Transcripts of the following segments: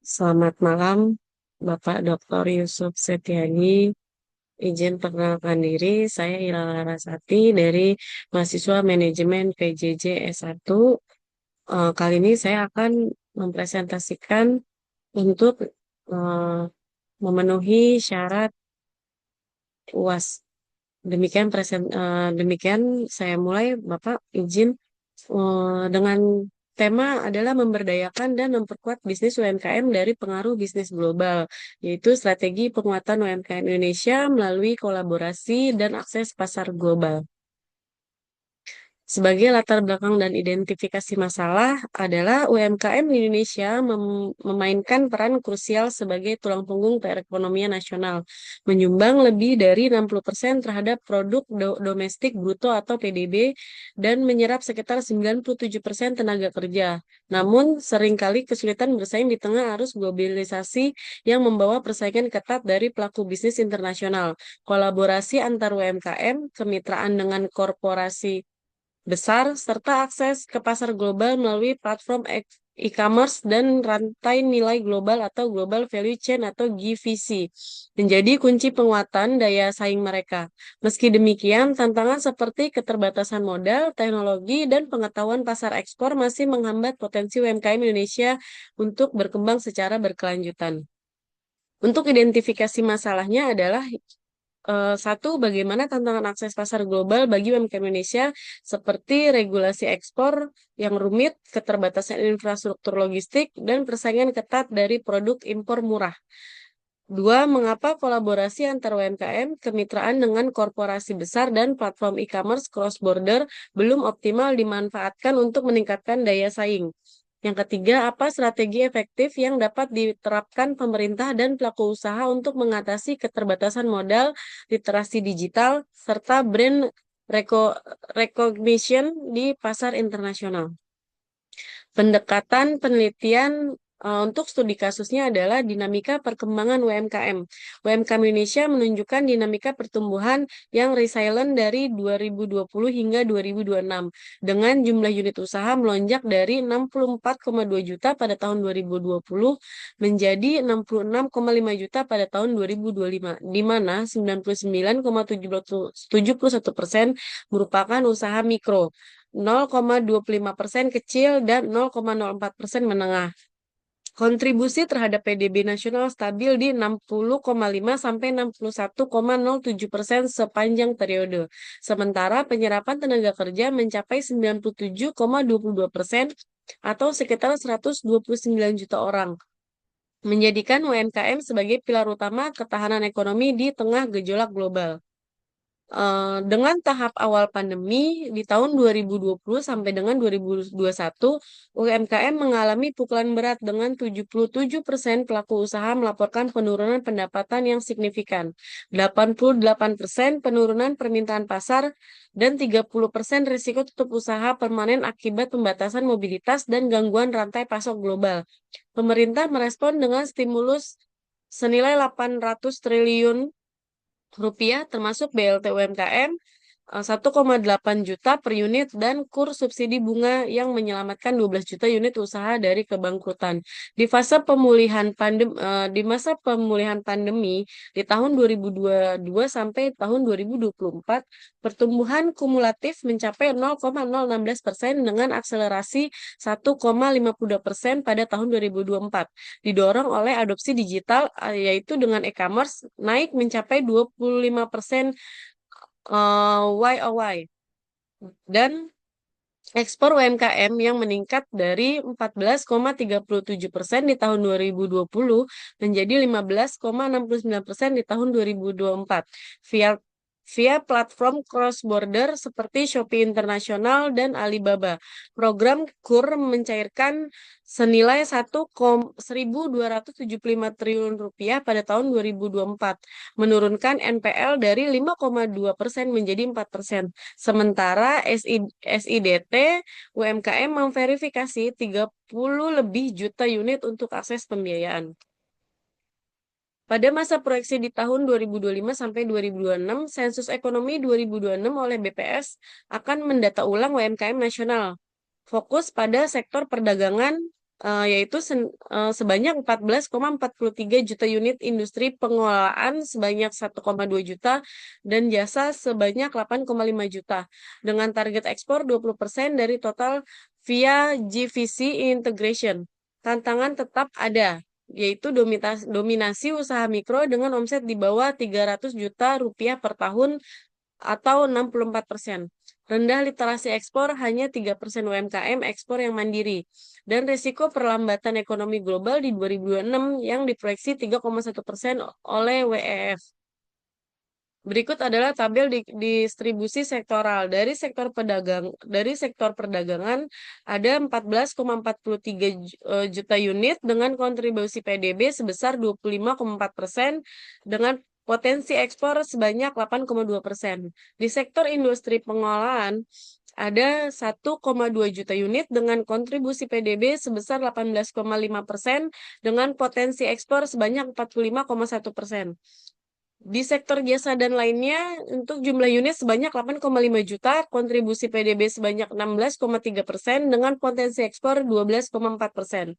Selamat malam, Bapak Dr. Yusuf Setiadi. Izin perkenalkan diri, saya Ira Larasati dari mahasiswa manajemen PJJ S1. Kali ini saya akan mempresentasikan untuk eh, memenuhi syarat UAS. Demikian saya mulai, Bapak izin dengan tema adalah memberdayakan dan memperkuat bisnis UMKM dari pengaruh bisnis global, yaitu strategi penguatan UMKM Indonesia melalui kolaborasi dan akses pasar global. Sebagai latar belakang dan identifikasi masalah adalah UMKM di Indonesia memainkan peran krusial sebagai tulang punggung perekonomian nasional, menyumbang lebih dari 60% terhadap produk domestik bruto atau PDB dan menyerap sekitar 97% tenaga kerja. Namun, seringkali kesulitan bersaing di tengah arus globalisasi yang membawa persaingan ketat dari pelaku bisnis internasional. Kolaborasi antar UMKM, kemitraan dengan korporasi besar, serta akses ke pasar global melalui platform e-commerce dan rantai nilai global atau Global Value Chain atau GVC menjadi kunci penguatan daya saing mereka. Meski demikian, tantangan seperti keterbatasan modal, teknologi, dan pengetahuan pasar ekspor masih menghambat potensi UMKM Indonesia untuk berkembang secara berkelanjutan. Untuk identifikasi masalahnya adalah satu, bagaimana tantangan akses pasar global bagi UMKM Indonesia seperti regulasi ekspor yang rumit, keterbatasan infrastruktur logistik, dan persaingan ketat dari produk impor murah. Dua, mengapa kolaborasi antar UMKM, kemitraan dengan korporasi besar, dan platform e-commerce cross-border belum optimal dimanfaatkan untuk meningkatkan daya saing. Yang ketiga, apa strategi efektif yang dapat diterapkan pemerintah dan pelaku usaha untuk mengatasi keterbatasan modal, literasi digital, serta brand recognition di pasar internasional. Pendekatan penelitian untuk studi kasusnya adalah dinamika perkembangan UMKM. UMKM Indonesia menunjukkan dinamika pertumbuhan yang resilient dari 2020 hingga 2026, dengan jumlah unit usaha melonjak dari 64,2 juta pada tahun 2020 menjadi 66,5 juta pada tahun 2025, di mana 99,71% merupakan usaha mikro, 0,25% kecil, dan 0,04% menengah. Kontribusi terhadap PDB nasional stabil di 60,5 sampai 61,07% sepanjang periode. Sementara penyerapan tenaga kerja mencapai 97,22% atau sekitar 129 juta orang, menjadikan UMKM sebagai pilar utama ketahanan ekonomi di tengah gejolak global. Dengan tahap awal pandemi di tahun 2020 sampai dengan 2021, UMKM mengalami pukulan berat dengan 77% pelaku usaha melaporkan penurunan pendapatan yang signifikan, 88% penurunan permintaan pasar, dan 30% risiko tutup usaha permanen akibat pembatasan mobilitas dan gangguan rantai pasok global. Pemerintah merespon dengan stimulus senilai 800 triliun rupiah termasuk BLT UMKM 1,8 juta per unit dan kurs subsidi bunga yang menyelamatkan 12 juta unit usaha dari kebangkrutan. Di masa pemulihan pandemi di tahun 2022 sampai tahun 2024, pertumbuhan kumulatif mencapai 0,016% dengan akselerasi 1,52% pada tahun 2024, didorong oleh adopsi digital yaitu dengan e-commerce naik mencapai 25% YOY, dan ekspor UMKM yang meningkat dari 14,37% di tahun 2020 menjadi 15,69% di tahun 2024 via platform cross-border seperti Shopee Internasional dan Alibaba. Program KUR mencairkan senilai 1.275 triliun rupiah pada tahun 2024, menurunkan NPL dari 5,2% menjadi 4%. Sementara SIDT UMKM memverifikasi 30 lebih juta unit untuk akses pembiayaan. Pada masa proyeksi di tahun 2025 sampai 2026, sensus ekonomi 2026 oleh BPS akan mendata ulang UMKM nasional. Fokus pada sektor perdagangan, yaitu sebanyak 14,43 juta unit industri pengolahan sebanyak 1,2 juta dan jasa sebanyak 8,5 juta dengan target ekspor 20% dari total via GVC integration. Tantangan tetap ada, yaitu dominasi usaha mikro dengan omset di bawah 300 juta rupiah per tahun atau 64%. Rendah literasi ekspor, hanya 3% UMKM ekspor yang mandiri. Dan risiko perlambatan ekonomi global di 2026 yang diproyeksi 3,1% oleh WEF. Berikut adalah tabel distribusi sektoral. Dari sektor perdagangan ada 14,43 juta unit dengan kontribusi PDB sebesar 25,4% dengan potensi ekspor sebanyak 8,2%. Di sektor industri pengolahan ada 1,2 juta unit dengan kontribusi PDB sebesar 18,5% dengan potensi ekspor sebanyak 45,1%. Di sektor jasa dan lainnya, untuk jumlah unit sebanyak 8,5 juta, kontribusi PDB sebanyak 16,3% dengan potensi ekspor 12,4%.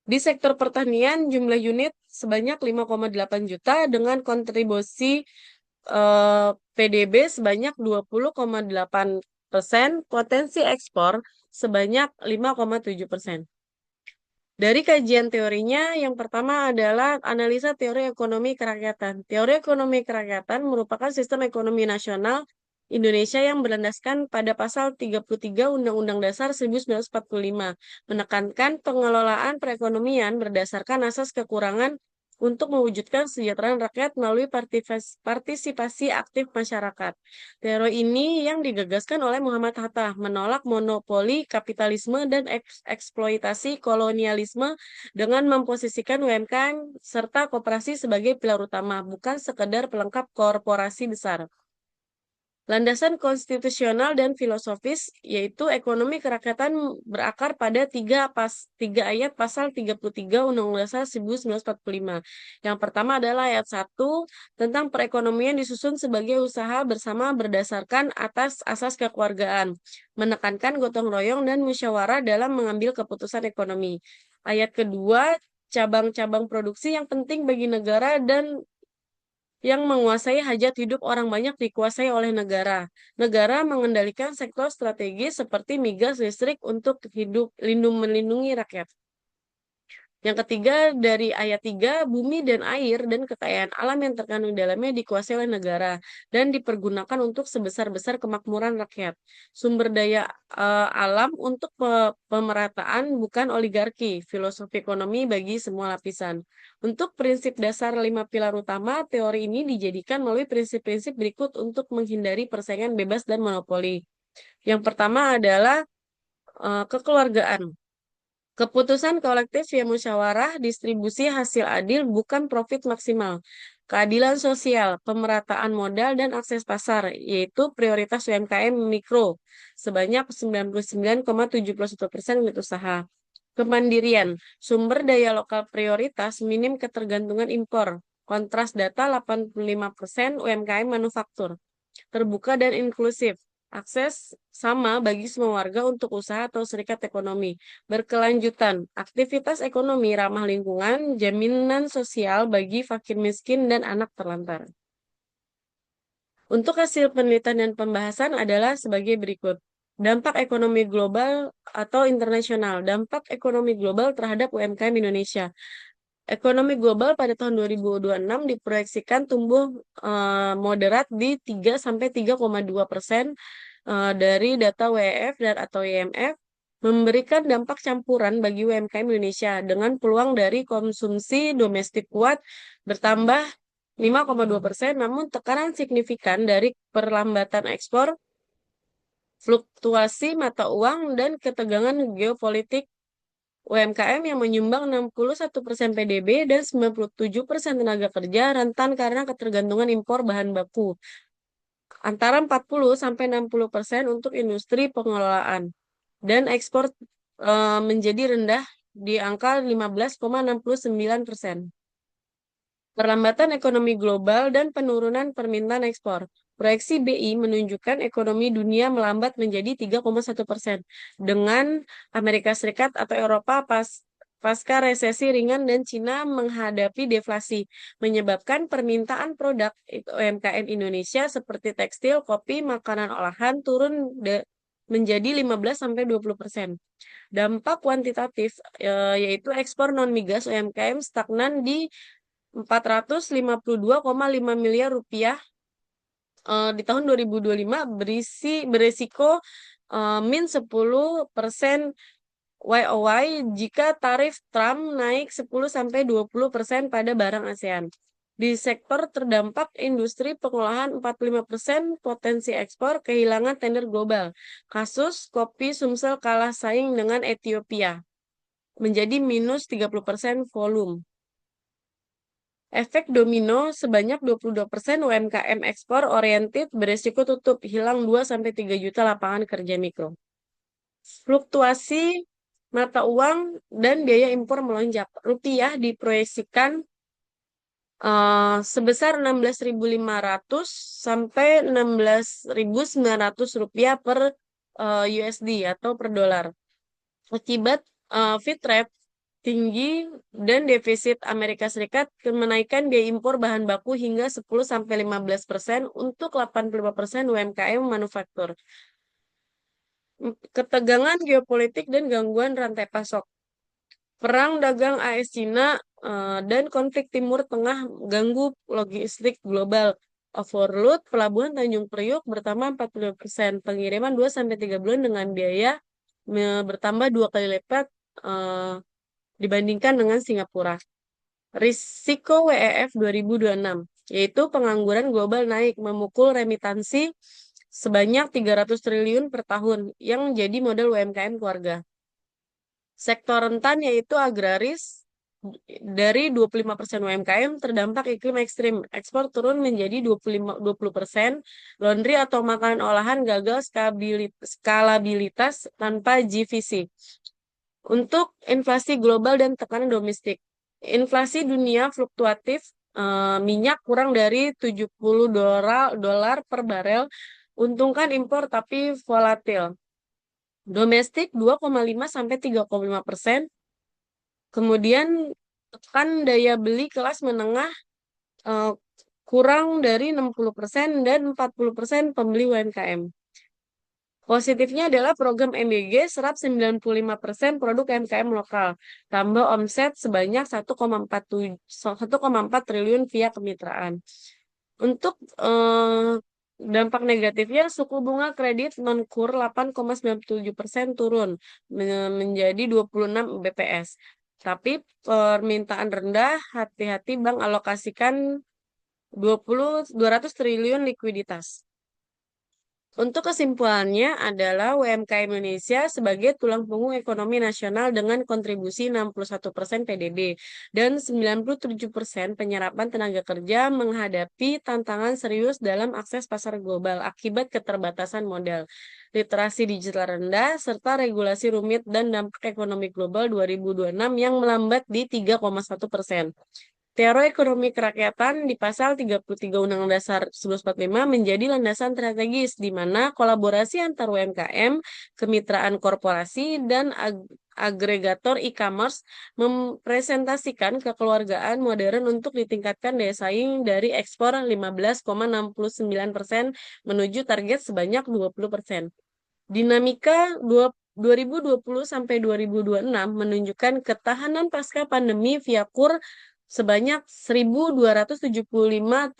Di sektor pertanian, jumlah unit sebanyak 5,8 juta dengan kontribusi PDB sebanyak 20,8%, potensi ekspor sebanyak 5,7%. Dari kajian teorinya, yang pertama adalah analisa teori ekonomi kerakyatan. Teori ekonomi kerakyatan merupakan sistem ekonomi nasional Indonesia yang berlandaskan pada pasal 33 Undang-Undang Dasar 1945, menekankan pengelolaan perekonomian berdasarkan asas kekurangan untuk mewujudkan kesejahteraan rakyat melalui partisipasi aktif masyarakat. Teori ini yang digagaskan oleh Muhammad Hatta menolak monopoli kapitalisme dan eksploitasi kolonialisme dengan memposisikan UMKM serta koperasi sebagai pilar utama, bukan sekedar pelengkap korporasi besar. Landasan konstitusional dan filosofis, yaitu ekonomi kerakyatan berakar pada tiga ayat pasal 33 Undang-Undang Dasar 1945. Yang pertama adalah ayat 1 tentang perekonomian disusun sebagai usaha bersama berdasarkan atas asas kekeluargaan, menekankan gotong royong dan musyawarah dalam mengambil keputusan ekonomi. Ayat kedua, cabang-cabang produksi yang penting bagi negara dan yang menguasai hajat hidup orang banyak dikuasai oleh negara. Negara mengendalikan sektor strategis seperti migas, listrik untuk melindungi rakyat. Yang ketiga, dari ayat 3, bumi dan air dan kekayaan alam yang terkandung dalamnya dikuasai oleh negara dan dipergunakan untuk sebesar-besar kemakmuran rakyat. Sumber daya alam untuk pemerataan bukan oligarki, filosofi ekonomi bagi semua lapisan. Untuk prinsip dasar 5 pilar utama, teori ini dijadikan melalui prinsip-prinsip berikut untuk menghindari persaingan bebas dan monopoli. Yang pertama adalah kekeluargaan. Keputusan kolektif via musyawarah, distribusi hasil adil, bukan profit maksimal. Keadilan sosial, pemerataan modal dan akses pasar, yaitu prioritas UMKM mikro, sebanyak 99,71% unit usaha. Kemandirian, sumber daya lokal prioritas, minim ketergantungan impor. Kontras data 85% UMKM manufaktur. Terbuka dan inklusif, akses sama bagi semua warga untuk usaha atau serikat ekonomi. Berkelanjutan, aktivitas ekonomi ramah lingkungan, jaminan sosial bagi fakir miskin dan anak terlantar. Untuk hasil penelitian dan pembahasan adalah sebagai berikut. Dampak ekonomi global atau internasional. Dampak ekonomi global terhadap UMKM Indonesia. Ekonomi global pada tahun 2026 diproyeksikan tumbuh moderat di 3-3,2% dari data WEF dan atau IMF, memberikan dampak campuran bagi UMKM Indonesia dengan peluang dari konsumsi domestik kuat bertambah 5,2%, namun tekanan signifikan dari perlambatan ekspor, fluktuasi mata uang, dan ketegangan geopolitik UMKM yang menyumbang 61% PDB dan 97% tenaga kerja rentan karena ketergantungan impor bahan baku. Antara 40-60% untuk industri pengelolaan. Dan ekspor menjadi rendah di angka 15,69%. Perlambatan ekonomi global dan penurunan permintaan ekspor. Proyeksi BI menunjukkan ekonomi dunia melambat menjadi 3,1%, dengan Amerika Serikat atau Eropa pasca resesi ringan dan Cina menghadapi deflasi, menyebabkan permintaan produk UMKM Indonesia seperti tekstil, kopi, makanan olahan turun menjadi 15-20%. Dampak kuantitatif yaitu ekspor non-migas UMKM stagnan di 452,5 miliar rupiah di tahun 2025, berisiko min 10% YOY jika tarif Trump naik 10-20% pada barang ASEAN. Di sektor terdampak industri pengolahan 45% potensi ekspor kehilangan tender global. Kasus kopi Sumsel kalah saing dengan Ethiopia menjadi minus 30% volume. Efek domino sebanyak 22% UMKM ekspor oriented beresiko tutup, hilang 2-3 juta lapangan kerja mikro. Fluktuasi mata uang dan biaya impor melonjak. Rupiah diproyeksikan sebesar 16.500 sampai 16.900 rupiah per USD atau per dolar. Akibat Fed rate tinggi dan defisit Amerika Serikat menaikkan biaya impor bahan baku hingga 10-15% untuk 85% UMKM manufaktur. Ketegangan geopolitik dan gangguan rantai pasok. Perang dagang AS Cina dan konflik Timur Tengah ganggu logistik global. Overload pelabuhan Tanjung Priok bertambah 40%. Pengiriman 2-3 bulan dengan biaya bertambah 2 kali lipat dibandingkan dengan Singapura. Risiko WEF 2026, yaitu pengangguran global naik memukul remitansi sebanyak 300 triliun per tahun yang menjadi modal UMKM keluarga. Sektor rentan yaitu agraris, dari 25% UMKM terdampak iklim ekstrim. Ekspor turun menjadi 20%. Laundry atau makanan olahan gagal skalabilitas tanpa GVC. Untuk inflasi global dan tekanan domestik. Inflasi dunia fluktuatif, minyak kurang dari 70 dolar per barel, untungkan impor tapi volatil. Domestik 2,5-3,5%. Kemudian tekan daya beli kelas menengah kurang dari 60% dan 40% pembeli UMKM. Positifnya adalah program MBG serap 95% produk UMKM lokal, tambah omset sebanyak 1,4 triliun via kemitraan. Untuk dampak negatifnya, suku bunga kredit non-kur 8,97% turun menjadi 26 BPS. Tapi permintaan rendah, hati-hati bank alokasikan 200 triliun likuiditas. Untuk kesimpulannya adalah UMKM Indonesia sebagai tulang punggung ekonomi nasional dengan kontribusi 61% PDB dan 97% penyerapan tenaga kerja menghadapi tantangan serius dalam akses pasar global akibat keterbatasan modal, literasi digital rendah, serta regulasi rumit dan dampak ekonomi global 2026 yang melambat di 3,1%. Teori ekonomi kerakyatan di pasal 33 Undang-Undang Dasar 1945 menjadi landasan strategis di mana kolaborasi antar UMKM, kemitraan korporasi, dan agregator e-commerce mempresentasikan kekeluargaan modern untuk ditingkatkan daya saing dari ekspor 15,69% menuju target sebanyak 20%. Dinamika 2020 sampai 2026 menunjukkan ketahanan pasca pandemi via KUR sebanyak 1.275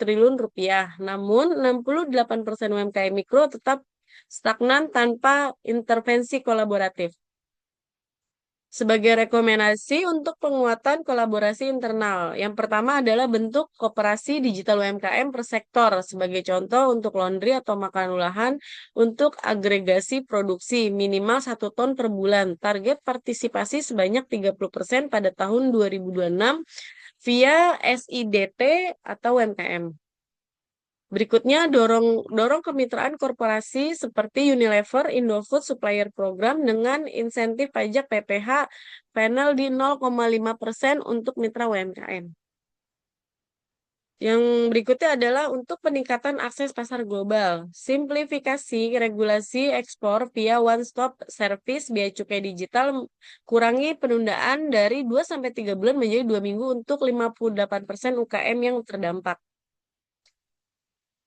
triliun rupiah. Namun 68% UMKM mikro tetap stagnan tanpa intervensi kolaboratif. Sebagai rekomendasi untuk penguatan kolaborasi internal, yang pertama adalah bentuk koperasi digital UMKM per sektor. Sebagai contoh, untuk laundry atau makanan olahan, untuk agregasi produksi minimal 1 ton per bulan. Target partisipasi sebanyak 30% pada tahun 2026 via SIDT atau UMKM. Berikutnya, dorong kemitraan korporasi seperti Unilever, Indofood Supplier Program dengan insentif pajak PPh panel di 0,5% untuk mitra UMKM. Yang berikutnya adalah untuk peningkatan akses pasar global. Simplifikasi regulasi ekspor via one-stop service bea cukai digital, kurangi penundaan dari 2 sampai 3 bulan menjadi 2 minggu untuk 58% UKM yang terdampak.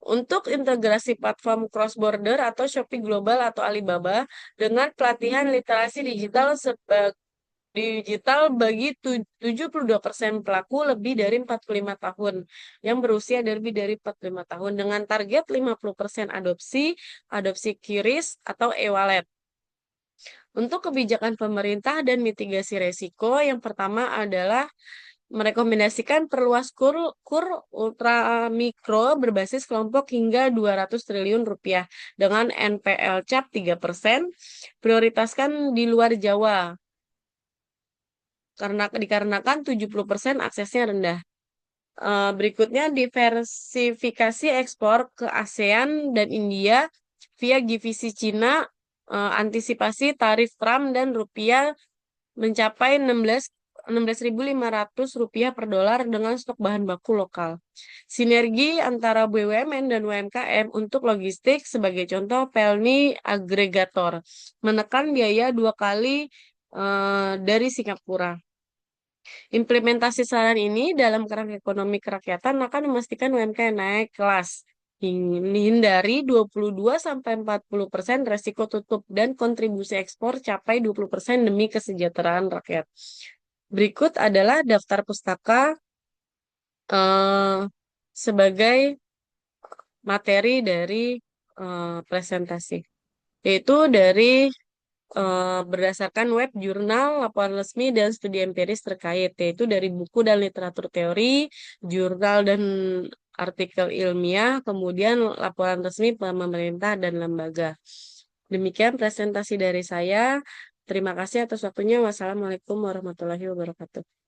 Untuk integrasi platform cross-border atau Shopee Global atau Alibaba dengan pelatihan literasi digital bagi 72% pelaku lebih dari 45 tahun yang berusia lebih dari 45 tahun dengan target 50% adopsi QRIS atau e-wallet. Untuk kebijakan pemerintah dan mitigasi resiko, yang pertama adalah merekomendasikan perluas kur ultra mikro berbasis kelompok hingga 200 triliun rupiah dengan NPL cap 3%, prioritaskan di luar Jawa karena dikarenakan 70% aksesnya rendah. Berikutnya diversifikasi ekspor ke ASEAN dan India via GVC Cina, antisipasi tarif Trump dan rupiah mencapai 16.500 rupiah per dolar dengan stok bahan baku lokal. Sinergi antara BUMN dan UMKM untuk logistik sebagai contoh Pelni Agregator menekan biaya 2 kali dari Singapura. Implementasi saran ini dalam kerangka ekonomi kerakyatan akan memastikan UMKM naik kelas, hindari 22 sampai 40% resiko tutup dan kontribusi ekspor capai 20% demi kesejahteraan rakyat. Berikut adalah daftar pustaka eh, sebagai materi dari presentasi, yaitu dari berdasarkan web jurnal, laporan resmi, dan studi empiris terkait, yaitu dari buku dan literatur teori, jurnal dan artikel ilmiah, kemudian laporan resmi pemerintah dan lembaga. Demikian presentasi dari saya. Terima kasih atas waktunya. Wassalamualaikum warahmatullahi wabarakatuh.